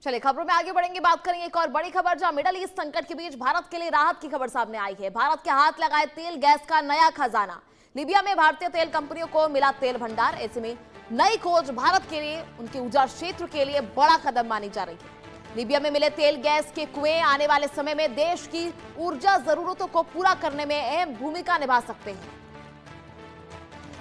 चलिए खबरों में आगे बढ़ेंगे, बात करेंगे एक और बड़ी खबर जहां मिडल ईस्ट संकट के बीच भारत के लिए राहत की खबर सामने आई है। भारत के हाथ लगाए तेल गैस का नया खजाना। लीबिया में भारतीय तेल कंपनियों को मिला तेल भंडार। ऐसे में नई खोज भारत के लिए, उनके ऊर्जा क्षेत्र के लिए बड़ा कदम मानी जा रही है। लीबिया में मिले तेल गैस के कुएं आने वाले समय में देश की ऊर्जा जरूरतों को पूरा करने में अहम भूमिका निभा सकते हैं।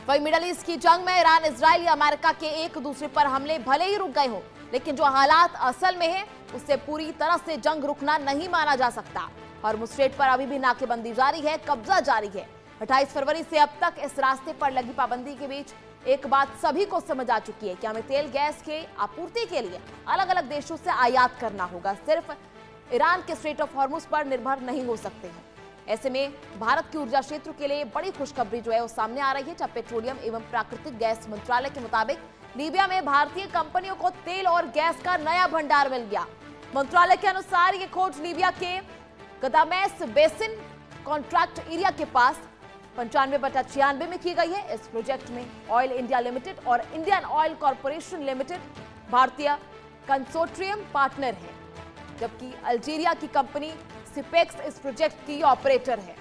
वहीं मिडल ईस्ट की जंग में ईरान, इजराइल या अमेरिका के एक दूसरे पर हमले भले ही रुक गए हो, लेकिन जो हालात असल में है उससे पूरी तरह से जंग रुकना नहीं माना जा सकता। हॉर्मुज़ स्ट्रेट पर अभी भी नाकेबंदी जारी है, कब्जा जारी है। 28 फरवरी से अब तक इस रास्ते पर लगी पाबंदी के बीच एक बात सभी को समझ आ चुकी है कि हमें तेल गैस के आपूर्ति के लिए अलग अलग देशों से आयात करना होगा, सिर्फ ईरान के स्ट्रेट ऑफ हॉर्मुज़ पर निर्भर नहीं हो सकते हैं। ऐसे में भारत की ऊर्जा क्षेत्र के लिए बड़ी खुशखबरी जो है वो सामने आ रही है, जब पेट्रोलियम एवं प्राकृतिक गैस मंत्रालय के मुताबिक लीबिया में भारतीय कंपनियों को तेल और गैस का नया भंडार मिल गया। मंत्रालय के अनुसार ये खोज लीबिया के गदामेस बेसिन कॉन्ट्रैक्ट एरिया के पास 95/96 में की गई है। इस प्रोजेक्ट में ऑयल इंडिया लिमिटेड और इंडियन ऑयल कॉर्पोरेशन लिमिटेड भारतीय कंसोर्टियम पार्टनर है, जबकि अल्जीरिया की कंपनी सिपेक्स इस प्रोजेक्ट की ऑपरेटर है।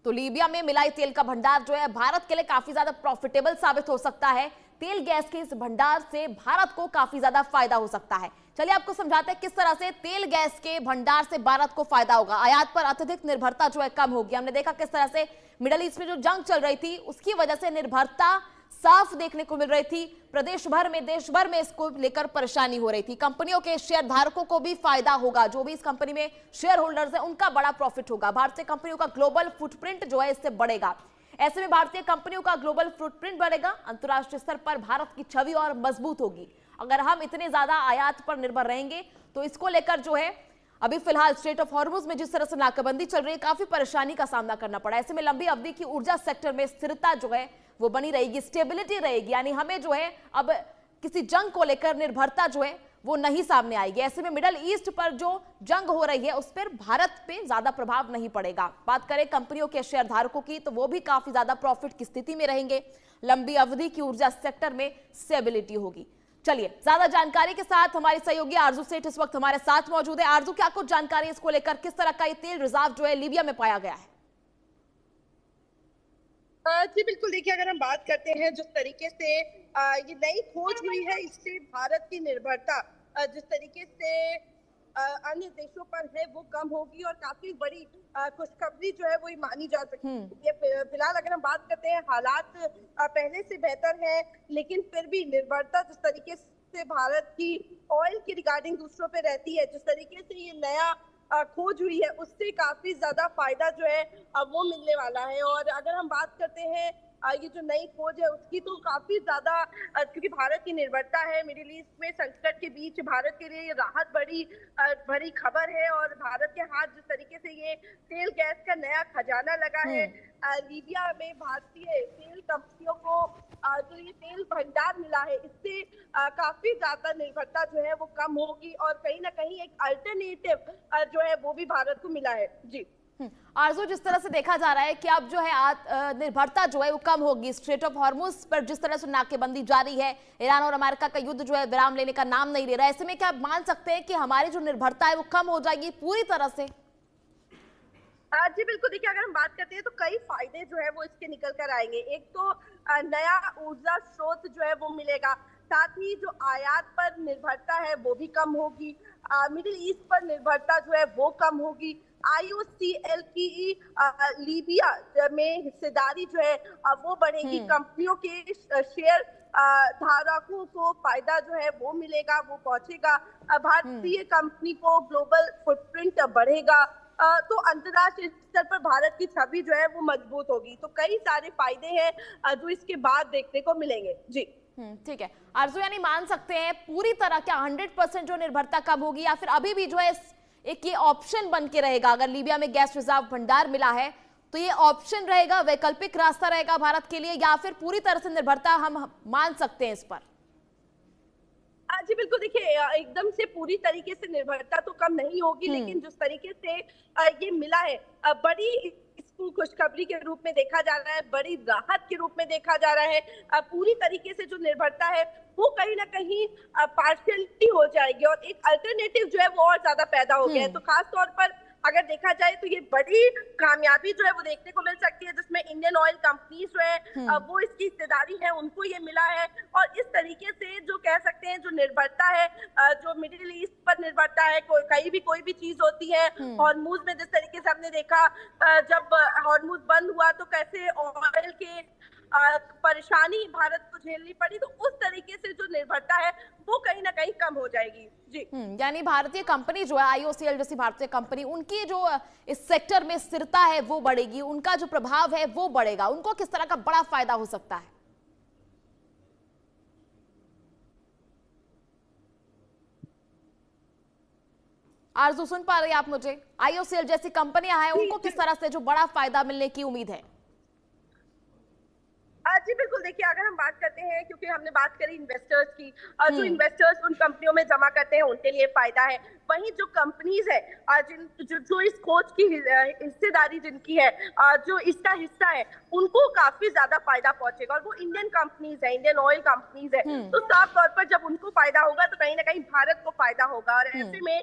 तो लीबिया में मिलाई तेल का भंडार जो है भारत के लिए काफी ज्यादा प्रॉफिटेबल साबित हो सकता है। तेल गैस के इस भंडार से भारत को काफी ज्यादा फायदा हो सकता है। चलिए आपको समझाते हैं किस तरह से तेल गैस के भंडार से भारत को फायदा होगा। आयात पर अत्यधिक निर्भरता जो है कम होगी। हमने देखा किस तरह से मिडल ईस्ट में जो जंग चल रही थी उसकी वजह से निर्भरता साफ देखने को मिल रही थी। प्रदेश भर में, देश भर में इसको लेकर परेशानी हो रही थी। कंपनियों के शेयर धारकों को भी फायदा होगा, जो भी इस कंपनी में शेयर होल्डर्स है उनका बड़ा प्रॉफिट होगा। भारतीय कंपनियों का ग्लोबल फुटप्रिंट जो है इससे बढ़ेगा। ऐसे में भारतीय कंपनियों का ग्लोबल फुटप्रिंट बढ़ेगा, अंतर्राष्ट्रीय स्तर पर भारत की छवि और मजबूत होगी। अगर हम इतने ज्यादा आयात पर निर्भर रहेंगे तो इसको लेकर जो है अभी फिलहाल स्ट्रेट ऑफ हॉर्मुज़ में जिस तरह से नाकाबंदी चल रही है, काफी परेशानी का सामना करना पड़ा। ऐसे में लंबी अवधि की ऊर्जा सेक्टर में स्थिरता जो है वो बनी रहेगी, स्टेबिलिटी रहेगी, यानी हमें जो है अब किसी जंग को लेकर निर्भरता जो है वो नहीं सामने आएगी। ऐसे में मिडल ईस्ट पर जो जंग हो रही है उस पर भारत पे ज्यादा प्रभाव नहीं पड़ेगा। बात करें कंपनियों के शेयर धारकों की तो वो भी काफी ज्यादा प्रॉफिट की स्थिति में रहेंगे। लंबी अवधि की ऊर्जा सेक्टर में स्टेबिलिटी होगी। चलिए ज्यादा जानकारी के साथ हमारी सहयोगी आरजू सेठ इस वक्त हमारे साथ मौजूद है। आरजू, क्या कुछ जानकारी इसको लेकर, किस तरह का ये तेल रिजर्व जो है लीबिया में पाया गया है? जी बिल्कुल, देखिए अगर हम बात करते हैं जिस तरीके से ये नई खोज हुई है, इससे भारत की निर्भरता जिस तरीके से अन्य देशों पर है वो कम होगी और काफी बड़ी खुशखबरी जो है वो मानी जा सकती है। फिलहाल अगर हम बात करते हैं, हालात पहले से बेहतर है, लेकिन फिर भी निर्भरता जिस तरीके से भारत की ऑयल की रिगार्डिंग दूसरों पे रहती है, जिस तरीके से ये नया खोज हुई है उससे काफी ज्यादा फायदा जो है वो मिलने वाला है। और अगर हम बात करते हैं ये जो नई खोज है उसकी, तो काफी ज्यादा क्योंकि भारत की निर्भरता है मिडिल ईस्ट में संकट के बीच, भारत के लिए ये राहत बड़ी खबर है। और भारत के हाथ जिस तरीके से ये तेल गैस का नया खजाना लगा है लीबिया में, भारतीय तेल कंपनियों को जो ये तेल भंडार मिला है, इससे काफी ज्यादा निर्भरता जो है वो कम होगी और कहीं ना कहीं एक अल्टरनेटिव जो है वो भी भारत को मिला है। जी आरजू, जिस तरह से देखा जा रहा है कि अब जो है निर्भरता जो है वो कम होगी, स्ट्रेट ऑफ हॉर्मुज़ पर जिस तरह से नाकेबंदी जारी है, ईरान और अमेरिका का युद्ध जो है विराम लेने का नाम नहीं ले रहा है, ऐसे में क्या आप मान सकते हैं कि हमारी जो निर्भरता है वो कम हो जाएगी पूरी तरह से? जी बिल्कुल, देखिए अगर हम बात करते हैं तो कई फायदे जो है वो इसके निकल कर आएंगे। एक तो नया ऊर्जा स्रोत जो है वो मिलेगा, साथ ही जो आयात पर निर्भरता है वो भी कम होगी, मिडिल ईस्ट पर निर्भरता जो है वो कम होगी। IOCL की लीबिया में हिस्सेदारी जो है वो बढ़ेगी, कंपनियों के शेयर धारकों को फायदा जो है वो मिलेगा, वो पहुंचेगा, भारतीय कंपनी को ग्लोबल फुटप्रिंट बढ़ेगा, तो अंतर्राष्ट्रीय स्तर पर भारत की छवि जो है वो मजबूत होगी। तो कई सारे फायदे हैं जो इसके बाद देखने को मिलेंगे। जी ठीक है आरजू, यानी मान सकते हैं पूरी तरह क्या 100% जो निर्भरता कब होगी, या फिर अभी भी जो है एक ये ऑप्शन बन के रहेगा? अगर लीबिया में गैस रिजर्व भंडार मिला है तो ये ऑप्शन रहेगा, वैकल्पिक रास्ता रहेगा भारत के लिए, या फिर पूरी तरह से निर्भरता हम मान सकते हैं इस पर? जी बिल्कुल, देखिए एकदम से पूरी तरीके से निर्भरता तो कम नहीं होगी, लेकिन जिस तरीके से ये मिला है, बड़ी इसको खुशखबरी के रूप में देखा जा रहा है, बड़ी राहत के रूप में देखा जा रहा है। पूरी तरीके से जो निर्भरता है वो कहीं ना कहीं पार्शियलिटी हो जाएगी और एक अल्टरनेटिव जो है वो और ज्यादा पैदा हो गया है। तो खास तौर पर अगर देखा जाए तो ये बड़ी कामयाबी जो है वो देखने को मिल सकती है, जिसमें इंडियन ऑयल कंपनीज जो है वो इसकी हिस्सेदारी है, उनको ये मिला है। और इस तरीके से जो कह सकते हैं जो निर्भरता है, जो मिडिल ईस्ट पर निर्भरता है, कहीं भी कोई भी चीज होती है, हॉर्मुज में जिस तरीके से हमने देखा जब हॉर्मुज बंद हुआ तो कैसे ऑयल के परेशानी भारत को झेलनी पड़ी, तो उस तरीके से जो निर्भरता है वो कहीं ना कहीं कम हो जाएगी। जी, यानी भारतीय कंपनी जो है आईओसीएल जैसी भारतीय कंपनी, उनकी जो इस सेक्टर में स्थिरता है वो बढ़ेगी, उनका जो प्रभाव है वो बढ़ेगा। उनको किस तरह का बड़ा फायदा हो सकता है? आरजू, सुन पा रही हैं आप मुझे? आईओसीएल जैसी कंपनियां हैं, उनको किस तरह से जो बड़ा फायदा मिलने की उम्मीद है? जी बिल्कुल, देखिए अगर हम बात करते हैं, क्योंकि हमने बात करी इन्वेस्टर्स की, जो इन्वेस्टर्स उन कंपनियों में जमा करते हैं उनके लिए फायदा है। वहीं जो कंपनीज है जो इस खोज की हिस्सेदारी जिनकी है, जो इसका हिस्सा है, उनको काफी ज्यादा फायदा पहुंचेगा। और वो इंडियन कंपनीज है, इंडियन ऑयल कंपनीज है, तो साफ तौर पर जब उनको फायदा होगा तो कहीं ना कहीं भारत को फायदा होगा। और ऐसे में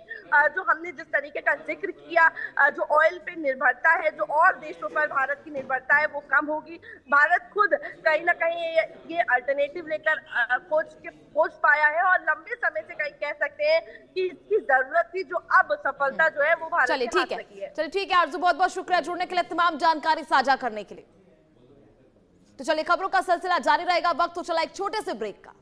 जो हमने जिस तरीके का जिक्र किया, जो ऑयल पे निर्भरता है, जो और देशों पर भारत की निर्भरता है वो कम होगी। भारत खुद कहीं ना कहीं ये अल्टरनेटिव लेकर खोज पाया है और लंबे समय से कहीं कह सकते हैं कि इसकी जरूरत थी, जो अब सफलता जो है वो भारत चलिए के हाथ ठीक है, लगी है। चलिए ठीक है आरजू, बहुत बहुत शुक्रिया जुड़ने के लिए, तमाम जानकारी साझा करने के लिए। तो चलिए खबरों का सिलसिला जारी रहेगा, वक्त तो चला एक छोटे से ब्रेक का।